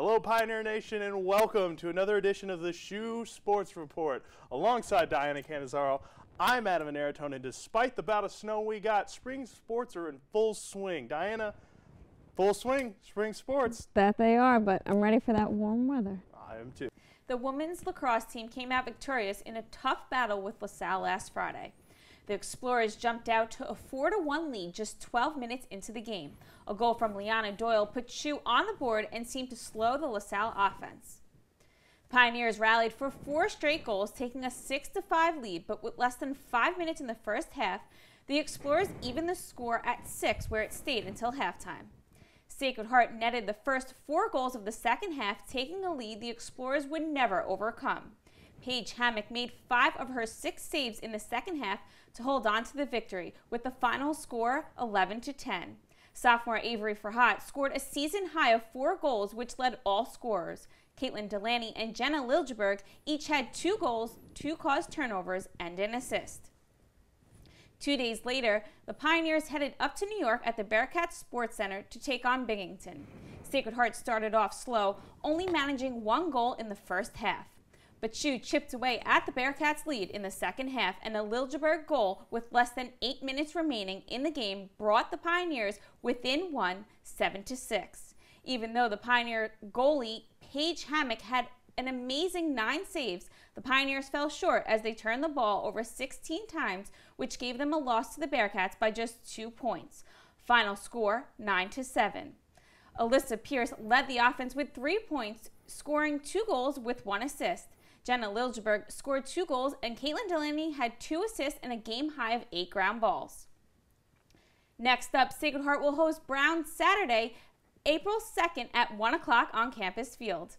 Hello, Pioneer Nation, and welcome to another edition of the SHU Sports Report. Alongside Diana Canizaro, I'm Adam Aneritone, and despite the bout of snow we got, spring sports are in full swing. Diana, full swing, spring sports. That they are, but I'm ready for that warm weather. I am too. The women's lacrosse team came out victorious in a tough battle with LaSalle last Friday. The Explorers jumped out to a 4-1 lead just 12 minutes into the game. A goal from Liana Doyle put SHU on the board and seemed to slow the LaSalle offense. The Pioneers rallied for 4 straight goals, taking a 6-5 lead, but with less than 5 minutes in the first half, the Explorers evened the score at 6, where it stayed until halftime. Sacred Heart netted the first 4 goals of the second half, taking a lead the Explorers would never overcome. Paige Hammock made 5 of her 6 saves in the second half to hold on to the victory, with the final score 11-10. Sophomore Avery Farhat scored a season high of 4 goals, which led all scorers. Caitlin Delaney and Jenna Liljeberg each had 2 goals, 2 caused turnovers, and an assist. 2 days later, the Pioneers headed up to New York at the Bearcats Sports Center to take on Binghamton. Sacred Heart started off slow, only managing 1 goal in the first half. But SHU chipped away at the Bearcats' lead in the second half, and a Liljeberg goal with less than 8 minutes remaining in the game brought the Pioneers within 1, 7-6. Even though the Pioneer goalie, Paige Hammock, had an amazing 9 saves, the Pioneers fell short as they turned the ball over 16 times, which gave them a loss to the Bearcats by just 2 points. Final score, 9-7. Alyssa Pierce led the offense with 3 points, scoring 2 goals with 1 assist. Jenna Liljeberg scored 2 goals, and Caitlin Delaney had 2 assists and a game high of 8 ground balls. Next up, Sacred Heart will host Brown Saturday, April 2nd at 1 o'clock on Campus Field.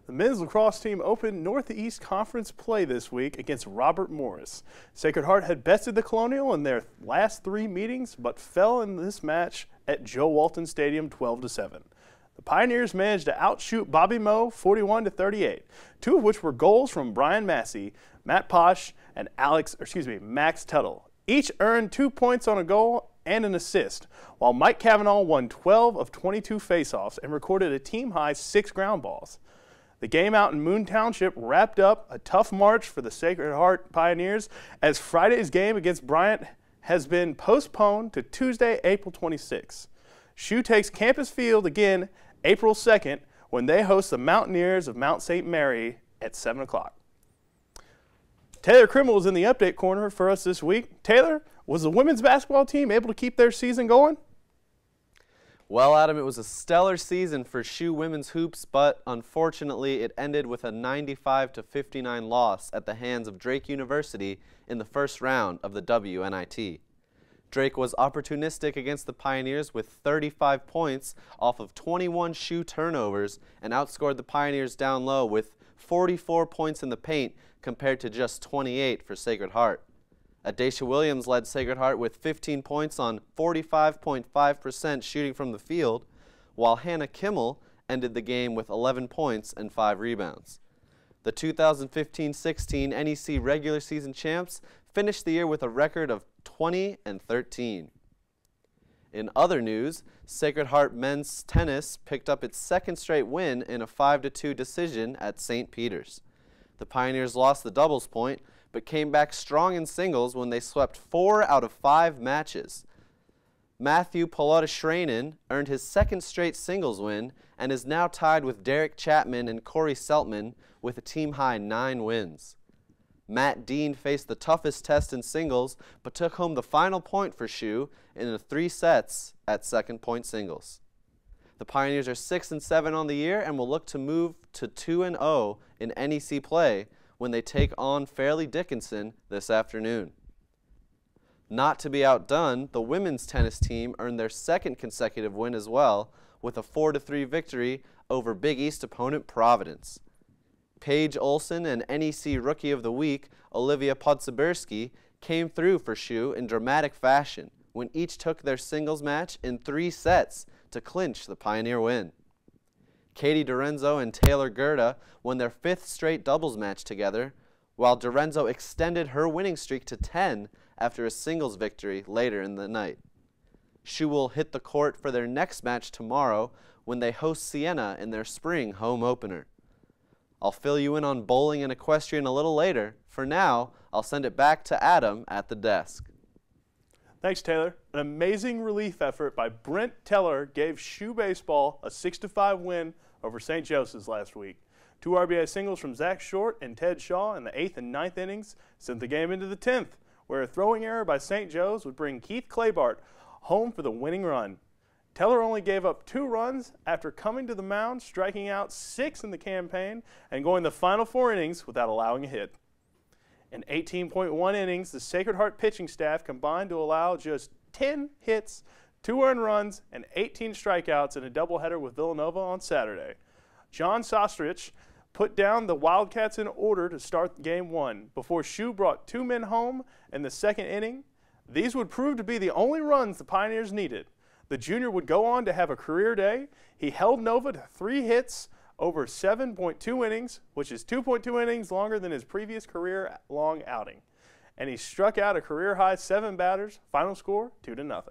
The men's lacrosse team opened Northeast Conference play this week against Robert Morris. Sacred Heart had bested the Colonial in their last 3 meetings, but fell in this match at Joe Walton Stadium 12-7. The Pioneers managed to outshoot Bobby Moe 41-38, 2 of which were goals from Brian Massey, Matt Posh, and Max Tuttle. Each earned 2 points on a goal and an assist, while Mike Cavanaugh won 12 of 22 faceoffs and recorded a team-high 6 ground balls. The game out in Moon Township wrapped up a tough march for the Sacred Heart Pioneers, as Friday's game against Bryant has been postponed to Tuesday, April 26. SHU takes Campus Field again April 2nd when they host the Mountaineers of Mount St. Mary at 7 o'clock. Taylor Krimmel is in the update corner for us this week. Taylor, was the women's basketball team able to keep their season going? Well, Adam, it was a stellar season for SHU women's hoops, but unfortunately it ended with a 95-59 loss at the hands of Drake University in the first round of the WNIT. Drake was opportunistic against the Pioneers with 35 points off of 21 SHU turnovers and outscored the Pioneers down low with 44 points in the paint compared to just 28 for Sacred Heart. Adacia Williams led Sacred Heart with 15 points on 45.5% shooting from the field, while Hannah Kimmel ended the game with 11 points and 5 rebounds. The 2015-16 NEC regular season champs finished the year with a record of 20-13. In other news, Sacred Heart men's tennis picked up its 2nd straight win in a 5-2 decision at St. Peter's. The Pioneers lost the doubles point, but came back strong in singles when they swept 4 out of 5 matches. Matthew Polota-Schranen earned his 2nd straight singles win and is now tied with Derek Chapman and Corey Seltman with a team-high 9 wins. Matt Dean faced the toughest test in singles, but took home the final point for SHU in the 3 sets at 2nd point singles. The Pioneers are 6-7 on the year and will look to move to 2-0 in NEC play when they take on Fairleigh Dickinson this afternoon. Not to be outdone, the women's tennis team earned their 2nd consecutive win as well, with a 4-3 victory over Big East opponent Providence. Paige Olson and NEC Rookie of the Week, Olivia Podsabirski, came through for SHU in dramatic fashion when each took their singles match in 3 sets to clinch the Pioneer win. Katie Dorenzo and Taylor Gerda won their 5th straight doubles match together, while Dorenzo extended her winning streak to 10 after a singles victory later in the night. SHU will hit the court for their next match tomorrow when they host Siena in their spring home opener. I'll fill you in on bowling and equestrian a little later. For now, I'll send it back to Adam at the desk. Thanks, Taylor. An amazing relief effort by Brent Teller gave SHU baseball a 6-5 win over St. Joseph's last week. 2 RBI singles from Zach Short and Ted Shaw in the 8th and 9th innings sent the game into the 10th, where a throwing error by St. Joe's would bring Keith Claybart home for the winning run. Teller only gave up 2 runs after coming to the mound, striking out 6 in the campaign, and going the final 4 innings without allowing a hit. In 18.1 innings, the Sacred Heart pitching staff combined to allow just 10 hits, 2 earned runs, and 18 strikeouts in a doubleheader with Villanova on Saturday. John Sostrich put down the Wildcats in order to start Game 1 before SHU brought 2 men home in the 2nd inning. These would prove to be the only runs the Pioneers needed. The junior would go on to have a career day. He held Nova to 3 hits over 7.2 innings, which is 2.2 innings longer than his previous career-long outing. And he struck out a career-high 7 batters, final score 2-0.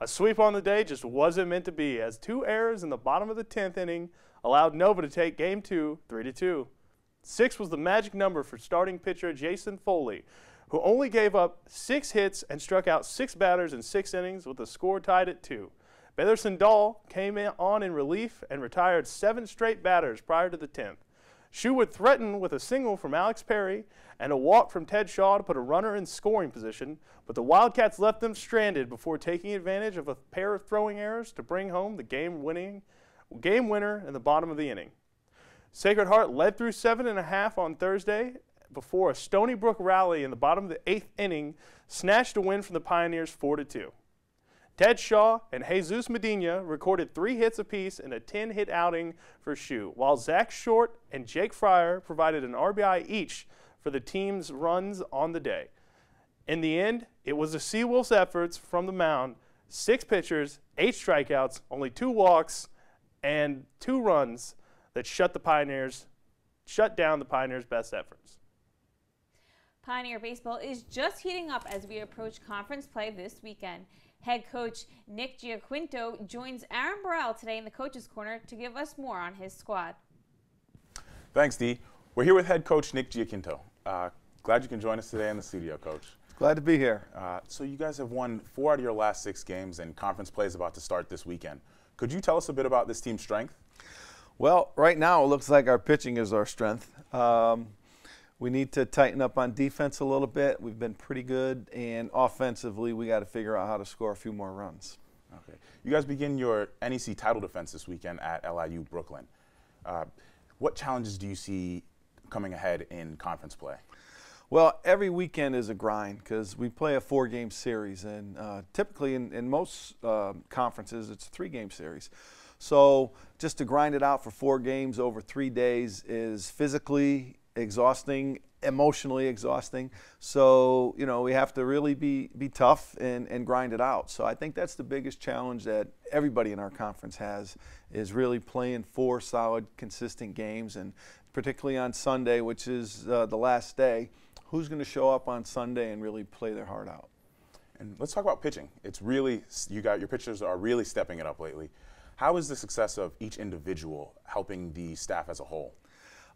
A sweep on the day just wasn't meant to be, as 2 errors in the bottom of the 10th inning allowed Nova to take Game 2 3-2. 6 was the magic number for starting pitcher Jason Foley, who only gave up 6 hits and struck out 6 batters in 6 innings with the score tied at 2. Baylor Sandall came on in relief and retired 7 straight batters prior to the 10th. SHU would threaten with a single from Alex Perry and a walk from Ted Shaw to put a runner in scoring position, but the Wildcats left them stranded before taking advantage of a pair of throwing errors to bring home the game winner in the bottom of the inning. Sacred Heart led through 7.5 on Thursday before a Stony Brook rally in the bottom of the 8th inning snatched a win from the Pioneers 4-2. Ted Shaw and Jesus Medina recorded 3 hits apiece in a 10-hit outing for SHU, while Zach Short and Jake Fryer provided an RBI each for the team's runs on the day. In the end, it was the Seawolves' efforts from the mound, 6 pitchers, 8 strikeouts, only 2 walks, and 2 runs that shut down the Pioneers' best efforts. Pioneer Baseball is just heating up as we approach conference play this weekend. Head coach Nick Giaquinto joins Aaron Burrell today in the Coach's Corner to give us more on his squad. Thanks, Dee. We're here with head coach Nick Giaquinto. Glad you can join us today in the studio, Coach. Glad to be here. So you guys have won 4 out of your last 6 games, and conference play is about to start this weekend. Could you tell us a bit about this team's strength? Well, right now it looks like our pitching is our strength. We need to tighten up on defense a little bit. We've been pretty good, and offensively we got to figure out how to score a few more runs. Okay. You guys begin your NEC title defense this weekend at LIU Brooklyn. What challenges do you see coming ahead in conference play? Well, every weekend is a grind because we play a 4-game series, and typically in most conferences it's a 3-game series. So just to grind it out for 4 games over 3 days is physically exhausting, emotionally exhausting. So, you know, we have to really be tough and grind it out. So I think that's the biggest challenge that everybody in our conference has, is really playing 4 solid, consistent games, and particularly on Sunday, which is the last day. Who's going to show up on Sunday and really play their heart out? And let's talk about pitching. It's really, your pitchers are really stepping it up lately. How is the success of each individual helping the staff as a whole?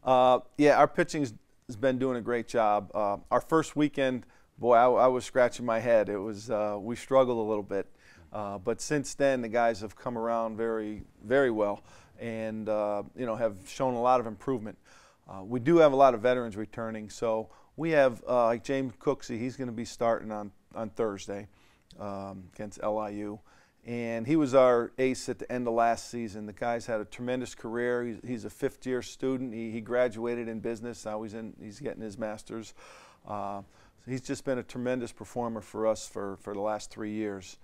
Yeah, our pitching has been doing a great job. Our first weekend, boy, I was scratching my head. It was we struggled a little bit, but since then the guys have come around very, very well, and you know, have shown a lot of improvement. We do have a lot of veterans returning, so we have like James Cooksey. He's going to be starting on Thursday against LIU. And he was our ace at the end of last season. The guy's had a tremendous career. He's a 5th-year student. He graduated in business. Now he's getting his master's. So he's just been a tremendous performer for us for the last 3 years.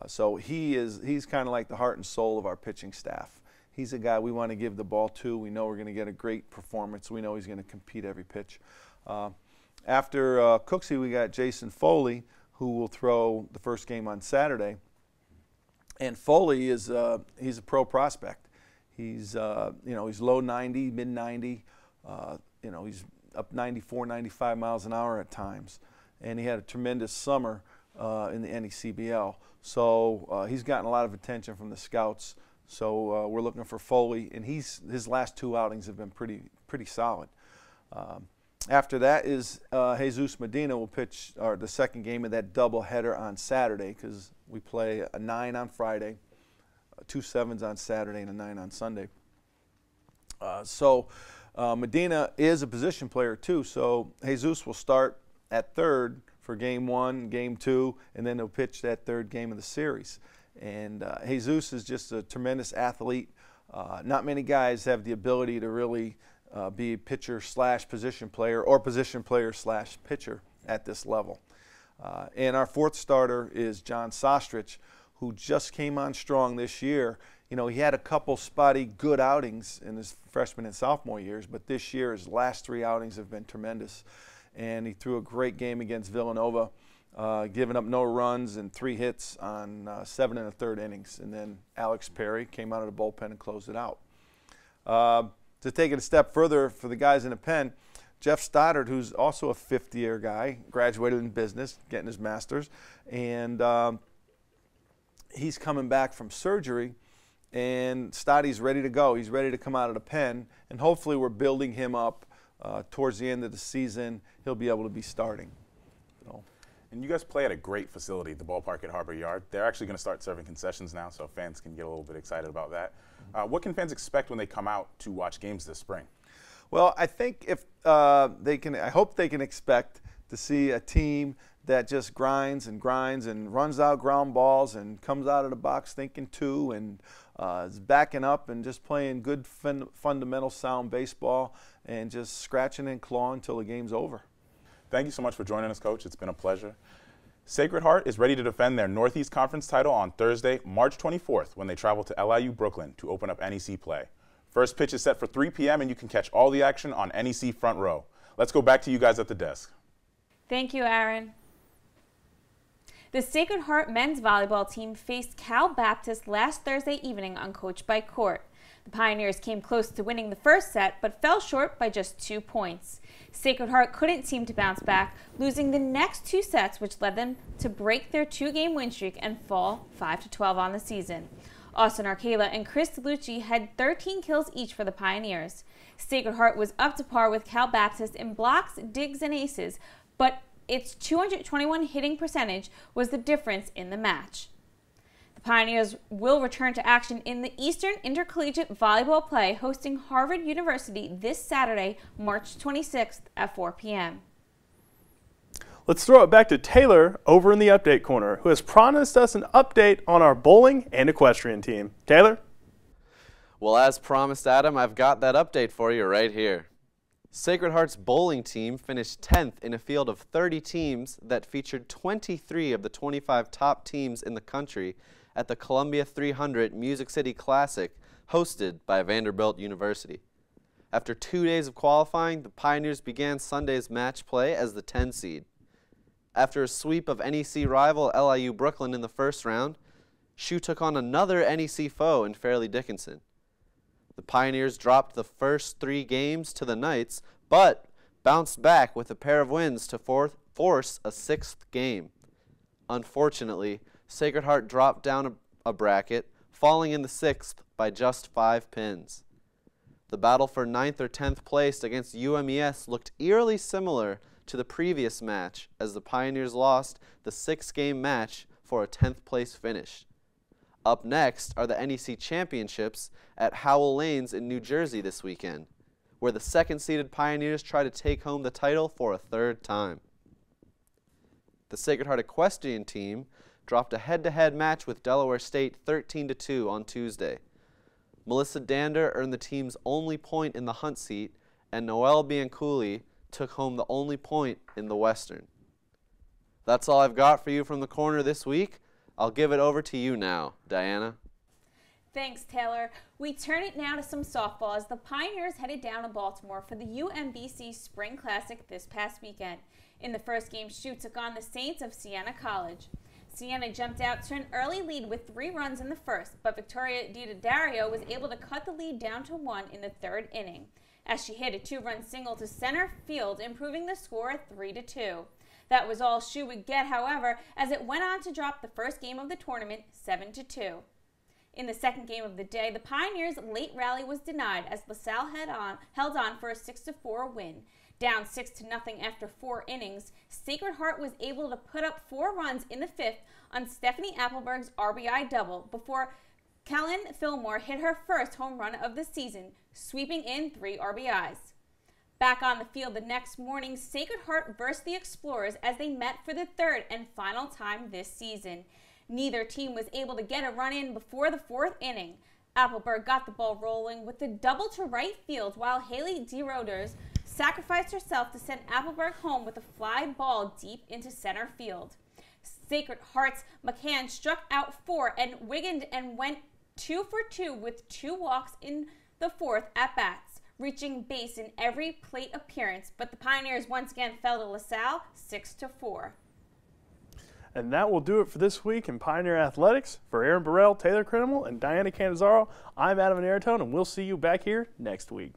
So he's kind of like the heart and soul of our pitching staff. He's a guy we want to give the ball to. We know we're going to get a great performance. We know he's going to compete every pitch. After Cooksey, we got Jason Foley, who will throw the first game on Saturday. And Foley is he's a pro prospect. He's you know, he's low 90, mid 90. You know, he's up 94, 95 miles an hour at times, and he had a tremendous summer in the NECBL. So he's gotten a lot of attention from the scouts. So we're looking for Foley, and his last 2 outings have been pretty solid. After that is Jesus Medina will pitch the second game of that doubleheader on Saturday, because we play a 9 on Friday, 2 7s on Saturday, and a 9 on Sunday. Medina is a position player too, so Jesus will start at third for game 1, game 2, and then he'll pitch that third game of the series. And Jesus is just a tremendous athlete. Not many guys have the ability to really be pitcher / position player, or position player / pitcher at this level. And our 4th starter is John Sostrich, who just came on strong this year. You know, he had a couple spotty good outings in his freshman and sophomore years, but this year his last 3 outings have been tremendous. And he threw a great game against Villanova, giving up no runs and 3 hits on 7 1/3 innings. And then Alex Perry came out of the bullpen and closed it out. To take it a step further for the guys in the pen, Jeff Stoddard, who's also a 5th-year guy, graduated in business, getting his master's, and he's coming back from surgery, and Stoddy's ready to go. He's ready to come out of the pen, and hopefully we're building him up towards the end of the season. He'll be able to be starting. So. And you guys play at a great facility, the ballpark at Harbor Yard. They're actually going to start serving concessions now, so fans can get a little bit excited about that. What can fans expect when they come out to watch games this spring? Well, I think if I hope they can expect to see a team that just grinds and runs out ground balls and comes out of the box thinking 2 and is backing up and just playing good fundamental sound baseball and just scratching and clawing until the game's over. Thank you so much for joining us, Coach. It's been a pleasure. Sacred Heart is ready to defend their Northeast Conference title on Thursday, March 24th, when they travel to LIU Brooklyn to open up NEC play. First pitch is set for 3 p.m., and you can catch all the action on NEC Front Row. Let's go back to you guys at the desk. Thank you, Aaron. The Sacred Heart men's volleyball team faced Cal Baptist last Thursday evening on Coach by Court. The Pioneers came close to winning the first set, but fell short by just 2 points. Sacred Heart couldn't seem to bounce back, losing the next 2 sets, which led them to break their 2-game win streak and fall 5-12 on the season. Austin Arcala and Chris DeLucci had 13 kills each for the Pioneers. Sacred Heart was up to par with Cal Baptist in blocks, digs, and aces, but its 221 hitting percentage was the difference in the match. The Pioneers will return to action in the Eastern Intercollegiate Volleyball Play, hosting Harvard University this Saturday, March 26th at 4 p.m. Let's throw it back to Taylor over in the update corner, who has promised us an update on our bowling and equestrian team. Taylor? Well, as promised, Adam, I've got that update for you right here. Sacred Heart's bowling team finished 10th in a field of 30 teams that featured 23 of the 25 top teams in the country at the Columbia 300 Music City Classic, hosted by Vanderbilt University. After 2 days of qualifying, the Pioneers began Sunday's match play as the 10 seed. After a sweep of NEC rival LIU Brooklyn in the first round, SHU took on another NEC foe in Fairleigh Dickinson. The Pioneers dropped the first 3 games to the Knights, but bounced back with a pair of wins to force a 6th game. Unfortunately, Sacred Heart dropped down a bracket, falling in the 6th by just 5 pins. The battle for 9th or 10th place against UMES looked eerily similar to the previous match, as the Pioneers lost the 6-game match for a 10th place finish. Up next are the NEC Championships at Howell Lanes in New Jersey this weekend, where the 2nd-seeded Pioneers try to take home the title for a 3rd time. The Sacred Heart equestrian team dropped a head-to-head match with Delaware State 13-2 on Tuesday. Melissa Dander earned the team's only point in the hunt seat, and Noelle Bianculli took home the only point in the Western. That's all I've got for you from the corner this week. I'll give it over to you now, Diana. Thanks, Taylor. We turn it now to some softball as the Pioneers headed down to Baltimore for the UMBC Spring Classic this past weekend. In the first game, SHU took on the Saints of Siena College. Siena jumped out to an early lead with 3 runs in the first, but Victoria DiDario was able to cut the lead down to 1 in the 3rd inning, as she hit a 2-run single to center field, improving the score at 3-2. That was all SHU would get, however, as it went on to drop the first game of the tournament 7-2. In the second game of the day, the Pioneers' late rally was denied as LaSalle held on for a 6-4 win. Down 6-0 after 4 innings, Sacred Heart was able to put up 4 runs in the 5th on Stephanie Appleberg's RBI double before Kellen Fillmore hit her first home run of the season, sweeping in 3 RBIs. Back on the field the next morning, Sacred Heart versed the Explorers as they met for the 3rd and final time this season. Neither team was able to get a run in before the 4th inning. Appleberg got the ball rolling with a double to right field while Haley DeRoders sacrificed herself to send Appleberg home with a fly ball deep into center field. Sacred Heart's McCann struck out 4 and Wiggins and went 2 for 2 with 2 walks in the 4th at-bats, reaching base in every plate appearance, but the Pioneers once again fell to LaSalle 6-4. And that will do it for this week in Pioneer Athletics. For Aaron Burrell, Taylor Crinimal, and Diana Canizaro, I'm Adam Aratone, and we'll see you back here next week.